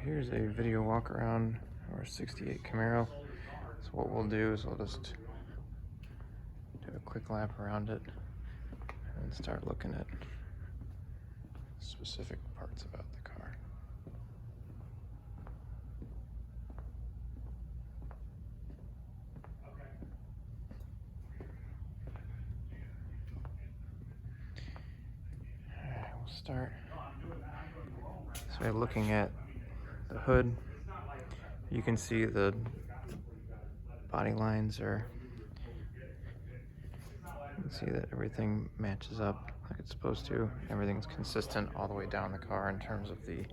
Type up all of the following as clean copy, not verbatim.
Here's a video walk around our 68 Camaro. So what we'll do is we'll just do a quick lap around it and start looking at specific parts about the car. Alright, we'll start. So we're looking at the hood. You can see the body lines are, you can see that everything matches up like it's supposed to. Everything's consistent all the way down the car in terms of the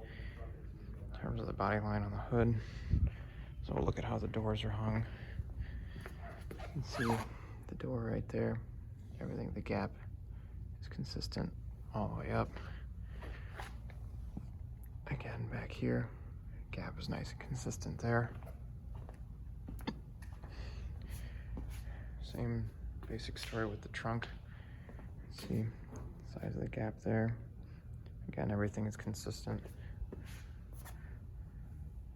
body line on the hood. So we'll look at how the doors are hung. You can see the door right there. Everything, the gap is consistent all the way up. Again, back here, gap is nice and consistent there. Same basic story with the trunk. See the size of the gap there. Again, everything is consistent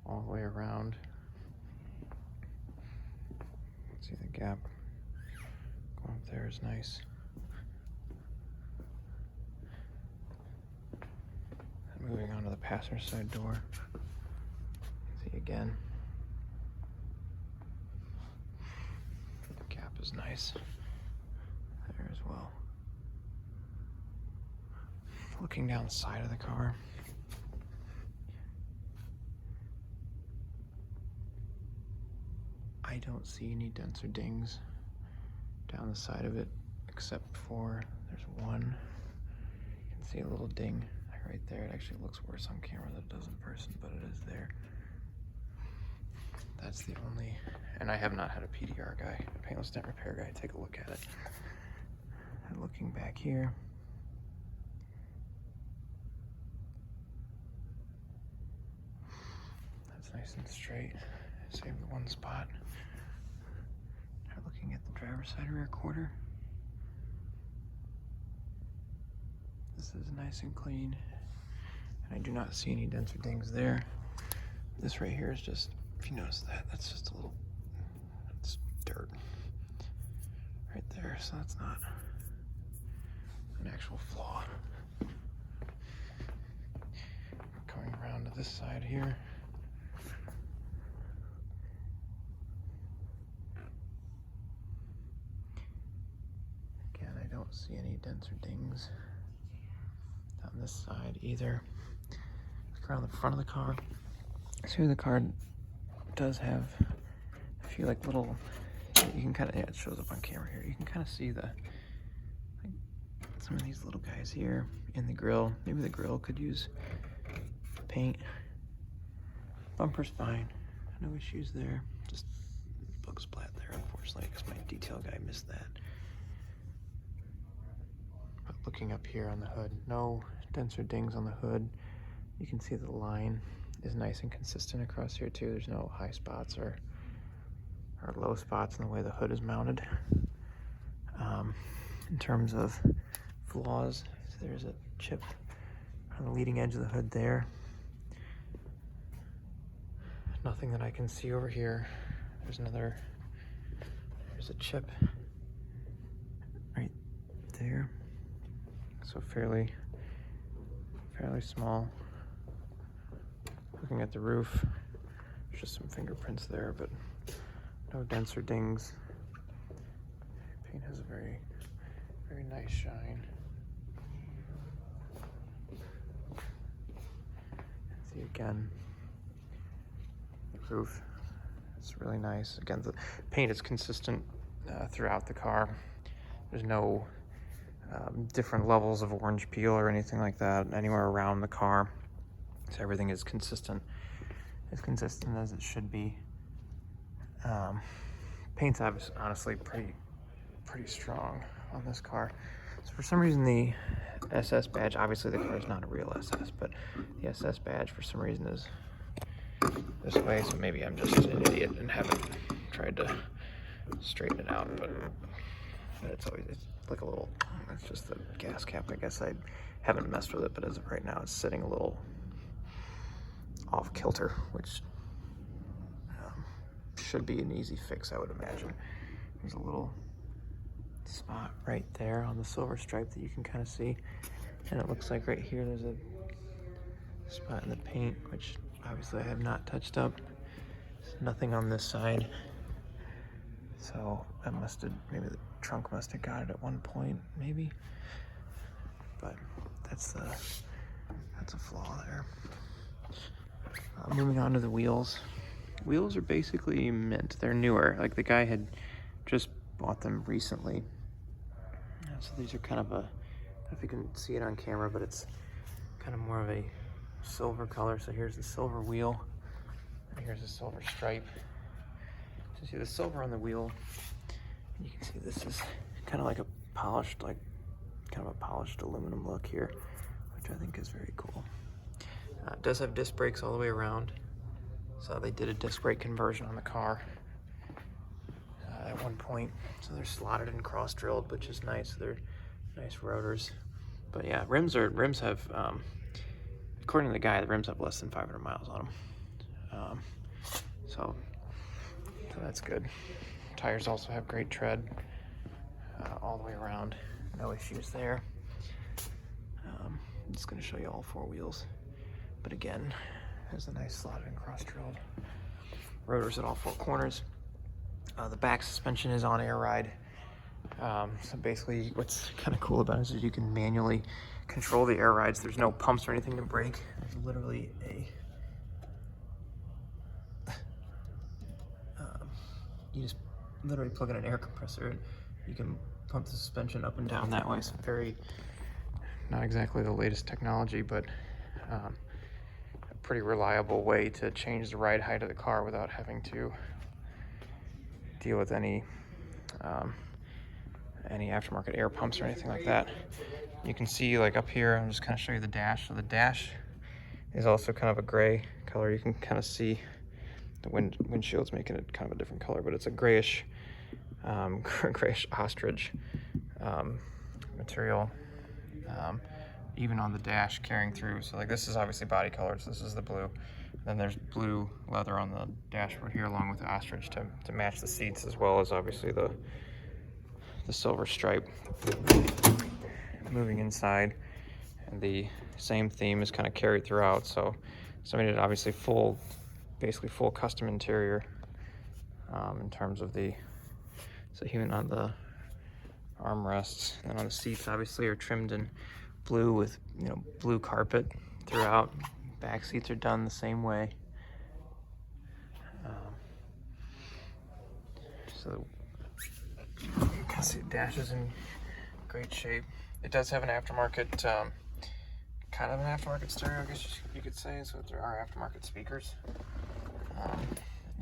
all the way around. See the gap going up there is nice. And moving on to the passenger side door. See again. The gap is nice there as well. Looking down the side of the car. I don't see any dents or dings down the side of it, except for there's one. You can see a little ding right there. It actually looks worse on camera than it does in person, but it is there. That's the only, and I have not had a PDR guy, a paintless dent repair guy, take a look at it. And looking back here, that's nice and straight. Save the one spot. Now looking at the driver's side rear quarter. This is nice and clean, and I do not see any dents or dings there. This right here is just, if you notice that, that's just a little, that's dirt right there, so that's not an actual flaw. Coming around to this side here. Again, I don't see any dents or dings down this side either. Look around the front of the car. See, the car does have a few like little, you can kind of, yeah, it shows up on camera here. You can kind of see the, like, some of these little guys here in the grill. Maybe the grill could use paint. Bumper spine, no issues there. Just bug splat there, unfortunately, because my detail guy missed that. But looking up here on the hood, no dents or dings on the hood. You can see the line is nice and consistent across here too. There's no high spots or low spots in the way the hood is mounted. In terms of flaws, so there's a chip on the leading edge of the hood there. Nothing that I can see over here. There's a chip right there. So fairly small. Looking at the roof, there's just some fingerprints there, but no dents or dings. Paint has a very, very nice shine. See again, the roof is really nice. Again, the paint is consistent throughout the car. There's no different levels of orange peel or anything like that anywhere around the car. So everything is consistent as it should be. Paint's honestly pretty strong on this car. So for some reason the SS badge, obviously the car is not a real SS, but the SS badge for some reason is this way. So maybe I'm just an idiot and haven't tried to straighten it out, but it's like a little, it's just the gas cap. I guess I haven't messed with it, but as of right now it's sitting a little off off kilter, which should be an easy fix, I would imagine. There's a little spot right there on the silver stripe that you can kind of see, and it looks like right here there's a spot in the paint, which obviously I have not touched up. There's nothing on this side, so I must have, maybe the trunk must have got it at one point, maybe. But that's a flaw there. Moving on to the wheels. Wheels are basically mint. They're newer. Like the guy had just bought them recently. So these are kind of a, I don't know if you can see it on camera, but it's kind of more of a silver color. So here's the silver wheel, and here's the silver stripe. So you see the silver on the wheel. You can see this is kind of like a polished, kind of a polished aluminum look here, which I think is very cool. It does have disc brakes all the way around. So they did a disc brake conversion on the car at one point. So they're slotted and cross drilled, which is nice. They're nice rotors. But yeah, rims have, according to the guy, the rims have less than 500 miles on them. So that's good. Tires also have great tread all the way around. No issues there. I'm just going to show you all four wheels. But again, there's a nice slotted and cross drilled rotors at all four corners. The back suspension is on air ride. So basically what's kind of cool about it is you can manually control the air rides. There's no pumps or anything to brake. There's literally you just literally plug in an air compressor and you can pump the suspension up and down that way. It's very, not exactly the latest technology, but a pretty reliable way to change the ride height of the car without having to deal with any aftermarket air pumps or anything like that. You can see, like up here, I'm just kind of show you the dash. So the dash is also kind of a gray color. You can kind of see the windshield's making it kind of a different color, but it's a grayish ostrich material, even on the dash carrying through. So like this is obviously body colored, so this is the blue. Then there's blue leather on the dashboard here along with the ostrich to match the seats, as well as obviously the silver stripe. Moving inside, and the same theme is kind of carried throughout. So somebody did obviously basically full custom interior in terms of so even on the armrests and on the seats obviously are trimmed in blue with blue carpet throughout. Back seats are done the same way. So you can see the dash is in great shape. It does have an aftermarket, kind of an aftermarket stereo, I guess you could say. So there are aftermarket speakers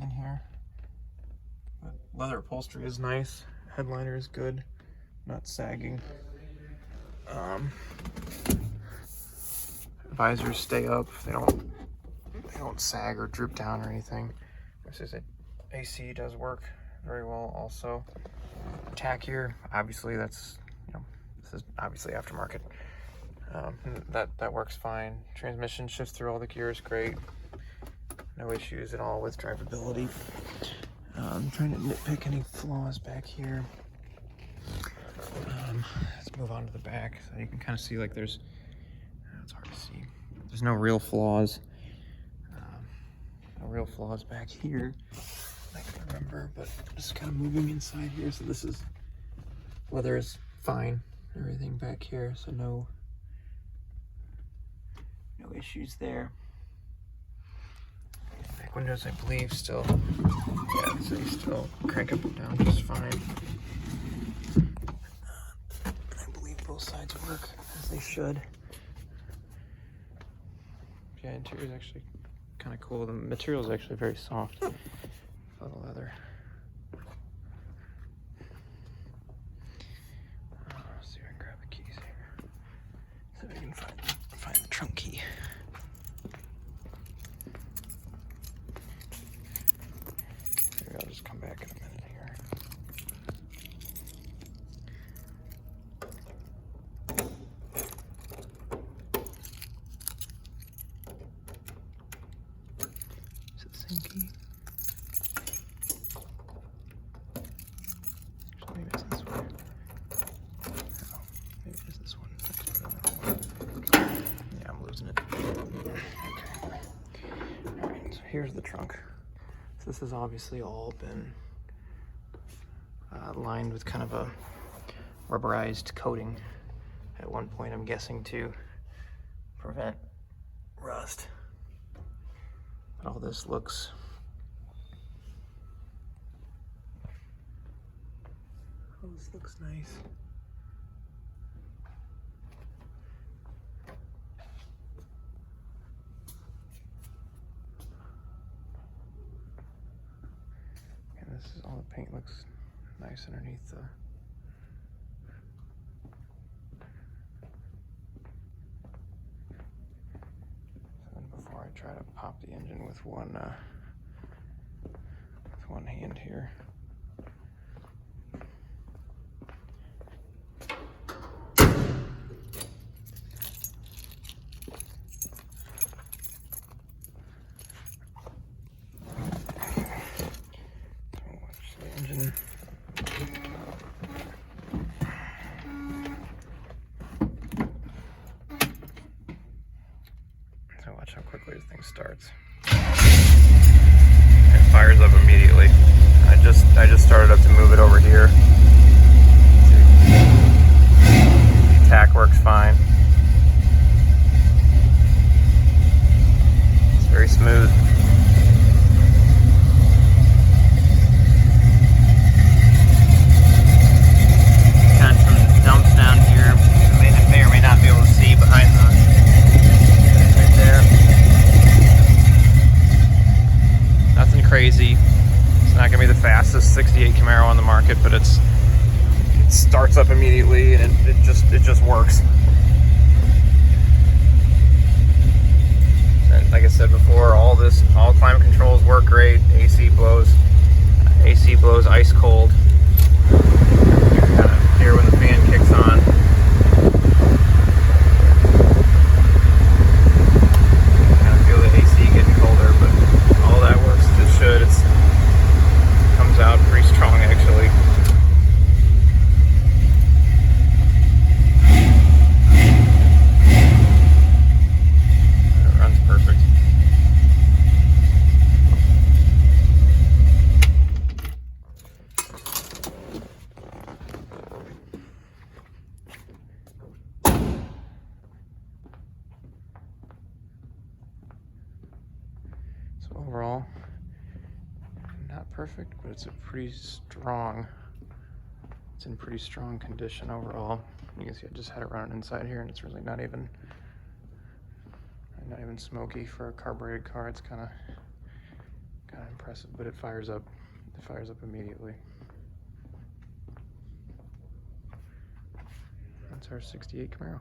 in here. But leather upholstery is nice. Headliner is good, not sagging. Visors stay up. They don't sag or droop down or anything. This is AC does work very well also. Tack here, obviously this is obviously aftermarket. That works fine. Transmission shifts through all the gears, great. No issues at all with drivability. I'm trying to nitpick any flaws back here. Let's move on to the back. So you can kind of see like it's hard to see. There's no real flaws. No real flaws back here, I can remember, but just kind of moving inside here. So this is, weather is fine. Everything back here, so no issues there. Back windows, I believe, still, yeah, so you still crank up and down just fine. I believe both sides work as they should. Yeah, interior is actually kind of cool. The material is actually very soft for the leather. Let's see if I can grab the keys here. So we can find the trunk key. Maybe I'll just come back in a minute here. Same key. Actually, maybe it's this one. Oh, maybe it's this one. Yeah, I'm losing it. Okay. Alright, so here's the trunk. So this has obviously all been lined with kind of a rubberized coating at one point, I'm guessing, to prevent rust. But all this looks nice. And this is all the paint looks nice underneath the before I try to pop the engine with one hand here. Watch the engine. So watch how quickly this thing starts. It fires up immediately. I just started up to move it over here. Tack works fine. It's very smooth. Got some dumps down here. May or may not be able to see behind the right there. Nothing crazy. It's not gonna be the fastest 68 Camaro on the market, but it starts up immediately and it just works. And like I said before, all climate controls work great. AC blows ice cold. You can kind of hear when the fan kicks on. Kind of feel the AC getting colder, but all that works as it should. It comes out pretty strong actually. It runs perfect. So overall, not perfect, but it's in pretty strong condition overall. You can see I just had it running inside here and it's really not even smoky for a carbureted car. It's kind of impressive, but it fires up immediately. That's our 68 Camaro.